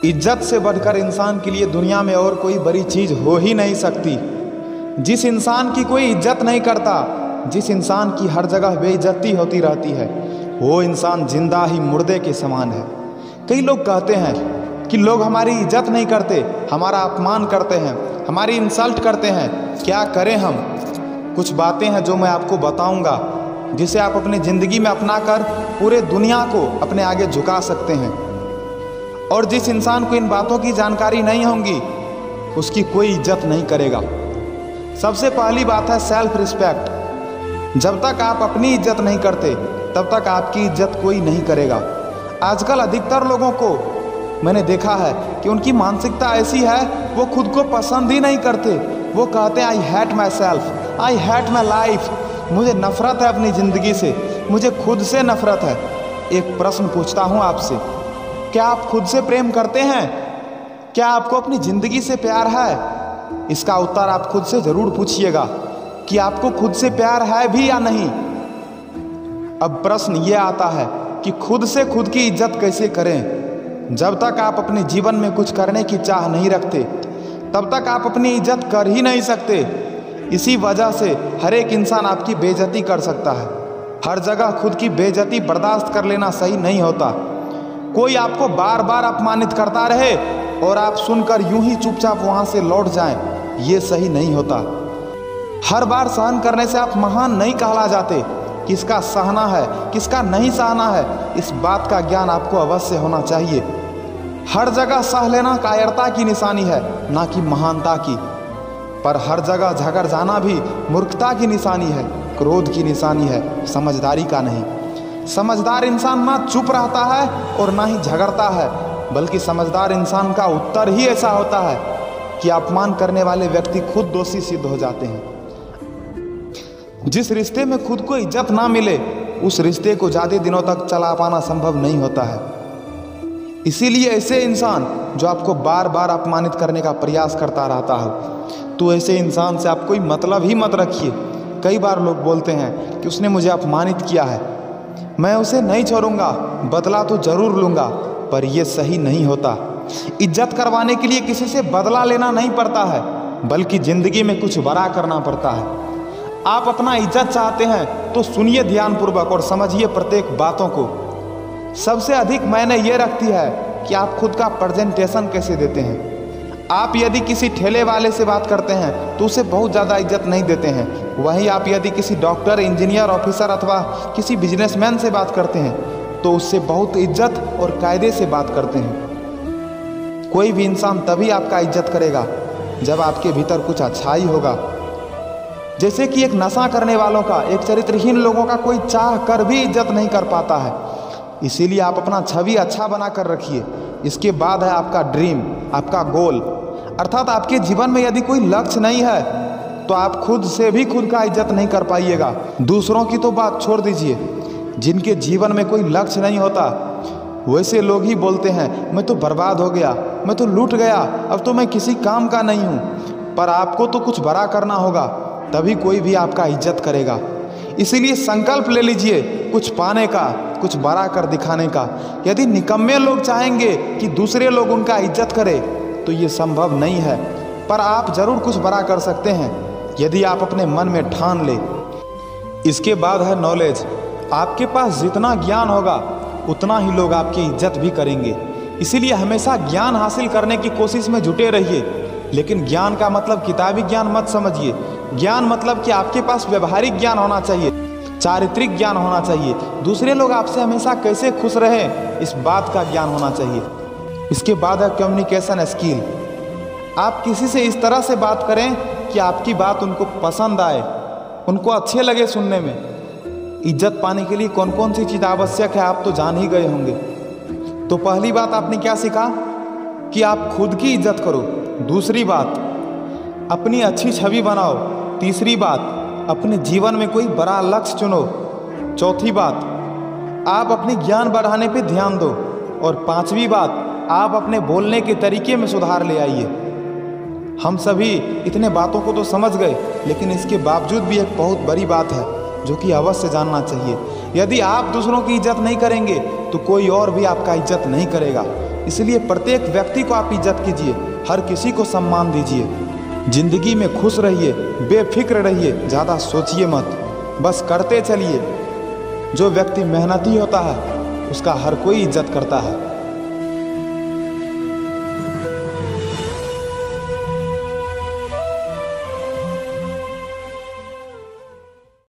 इज्जत से बढ़कर इंसान के लिए दुनिया में और कोई बड़ी चीज़ हो ही नहीं सकती। जिस इंसान की कोई इज्जत नहीं करता, जिस इंसान की हर जगह बेइज्जती होती रहती है, वो इंसान जिंदा ही मुर्दे के समान है। कई लोग कहते हैं कि लोग हमारी इज्जत नहीं करते, हमारा अपमान करते हैं, हमारी इंसल्ट करते हैं। क्या करें हम? कुछ बातें हैं जो मैं आपको बताऊंगा, जिसे आप अपनी ज़िंदगी में अपनाकर पूरे दुनिया को अपने आगे झुका सकते हैं। और जिस इंसान को इन बातों की जानकारी नहीं होगी, उसकी कोई इज्जत नहीं करेगा। सबसे पहली बात है सेल्फ रिस्पेक्ट। जब तक आप अपनी इज्जत नहीं करते, तब तक आपकी इज्जत कोई नहीं करेगा। आजकल अधिकतर लोगों को मैंने देखा है कि उनकी मानसिकता ऐसी है, वो खुद को पसंद ही नहीं करते। वो कहते हैं I hate myself, I hate my life. मुझे नफ़रत है अपनी ज़िंदगी से, मुझे खुद से नफ़रत है। एक प्रश्न पूछता हूँ आपसे, क्या आप खुद से प्रेम करते हैं? क्या आपको अपनी ज़िंदगी से प्यार है? इसका उत्तर आप खुद से ज़रूर पूछिएगा कि आपको खुद से प्यार है भी या नहीं। अब प्रश्न ये आता है कि खुद से खुद की इज्जत कैसे करें? जब तक आप अपने जीवन में कुछ करने की चाह नहीं रखते, तब तक आप अपनी इज्जत कर ही नहीं सकते। इसी वजह से हर एक इंसान आपकी बेइज्जती कर सकता है। हर जगह खुद की बेइज्जती बर्दाश्त कर लेना सही नहीं होता। कोई आपको बार बार अपमानित करता रहे और आप सुनकर यूं ही चुपचाप वहां से लौट जाएं, ये सही नहीं होता। हर बार सहन करने से आप महान नहीं कहला जाते। किसका सहना है, किसका नहीं सहना है, इस बात का ज्ञान आपको अवश्य होना चाहिए। हर जगह सह लेना कायरता की निशानी है, ना कि महानता की। पर हर जगह झगड़ जाना भी मूर्खता की निशानी है, क्रोध की निशानी है, समझदारी का नहीं। समझदार इंसान ना चुप रहता है और ना ही झगड़ता है, बल्कि समझदार इंसान का उत्तर ही ऐसा होता है कि अपमान करने वाले व्यक्ति खुद दोषी सिद्ध हो जाते हैं। जिस रिश्ते में खुद को इज्जत ना मिले, उस रिश्ते को ज़्यादा दिनों तक चला पाना संभव नहीं होता है। इसीलिए ऐसे इंसान जो आपको बार बार अपमानित करने का प्रयास करता रहता है, तो ऐसे इंसान से आप कोई मतलब ही मत रखिए। कई बार लोग बोलते हैं कि उसने मुझे अपमानित किया है, मैं उसे नहीं छोड़ूंगा, बदला तो जरूर लूंगा। पर यह सही नहीं होता। इज्जत करवाने के लिए किसी से बदला लेना नहीं पड़ता है, बल्कि जिंदगी में कुछ बड़ा करना पड़ता है। आप अपना इज्जत चाहते हैं तो सुनिए ध्यानपूर्वक और समझिए प्रत्येक बातों को। सबसे अधिक मायने ये रखती है कि आप खुद का प्रेजेंटेशन कैसे देते हैं। आप यदि किसी ठेले वाले से बात करते हैं तो उसे बहुत ज़्यादा इज्जत नहीं देते हैं। वहीं आप यदि किसी डॉक्टर, इंजीनियर, ऑफिसर अथवा किसी बिजनेसमैन से बात करते हैं तो उससे बहुत इज्जत और कायदे से बात करते हैं। कोई भी इंसान तभी आपका इज्जत करेगा जब आपके भीतर कुछ अच्छाई होगा। जैसे कि एक नशा करने वालों का, एक चरित्रहीन लोगों का कोई चाह कर भी इज्जत नहीं कर पाता है। इसीलिए आप अपना छवि अच्छा बना कर रखिए। इसके बाद है आपका ड्रीम, आपका गोल। अर्थात आपके जीवन में यदि कोई लक्ष्य नहीं है तो आप खुद से भी खुद का इज्जत नहीं कर पाइएगा। दूसरों की तो बात छोड़ दीजिए, जिनके जीवन में कोई लक्ष्य नहीं होता, वैसे लोग ही बोलते हैं मैं तो बर्बाद हो गया, मैं तो लूट गया, अब तो मैं किसी काम का नहीं हूँ। पर आपको तो कुछ बड़ा करना होगा, तभी कोई भी आपका इज्जत करेगा। इसीलिए संकल्प ले लीजिए कुछ पाने का, कुछ बड़ा कर दिखाने का। यदि निकम्मे लोग चाहेंगे कि दूसरे लोग उनका इज्जत करें तो ये संभव नहीं है, पर आप जरूर कुछ बड़ा कर सकते हैं यदि आप अपने मन में ठान ले। इसके बाद है नॉलेज। आपके पास जितना ज्ञान होगा उतना ही लोग आपकी इज्जत भी करेंगे। इसीलिए हमेशा ज्ञान हासिल करने की कोशिश में जुटे रहिए। लेकिन ज्ञान का मतलब किताबी ज्ञान मत समझिए। ज्ञान मतलब कि आपके पास व्यवहारिक ज्ञान होना चाहिए, चारित्रिक ज्ञान होना चाहिए। दूसरे लोग आपसे हमेशा कैसे खुश रहें, इस बात का ज्ञान होना चाहिए। इसके बाद है कम्युनिकेशन स्किल। आप किसी से इस तरह से बात करें कि आपकी बात उनको पसंद आए, उनको अच्छे लगे सुनने में। इज्जत पाने के लिए कौन कौन सी चीज़ आवश्यक है आप तो जान ही गए होंगे। तो पहली बात आपने क्या सीखा कि आप खुद की इज्जत करो। दूसरी बात, अपनी अच्छी छवि बनाओ। तीसरी बात, अपने जीवन में कोई बड़ा लक्ष्य चुनो। चौथी बात, आप अपने ज्ञान बढ़ाने पे ध्यान दो। और पांचवी बात, आप अपने बोलने के तरीके में सुधार ले आइए। हम सभी इतने बातों को तो समझ गए, लेकिन इसके बावजूद भी एक बहुत बड़ी बात है जो कि अवश्य जानना चाहिए। यदि आप दूसरों की इज्जत नहीं करेंगे तो कोई और भी आपका इज्जत नहीं करेगा। इसलिए प्रत्येक व्यक्ति को आप इज्जत कीजिए, हर किसी को सम्मान दीजिए। जिंदगी में खुश रहिए, बेफिक्र रहिए, ज़्यादा सोचिए मत, बस करते चलिए। जो व्यक्ति मेहनती होता है उसका हर कोई इज्जत करता है।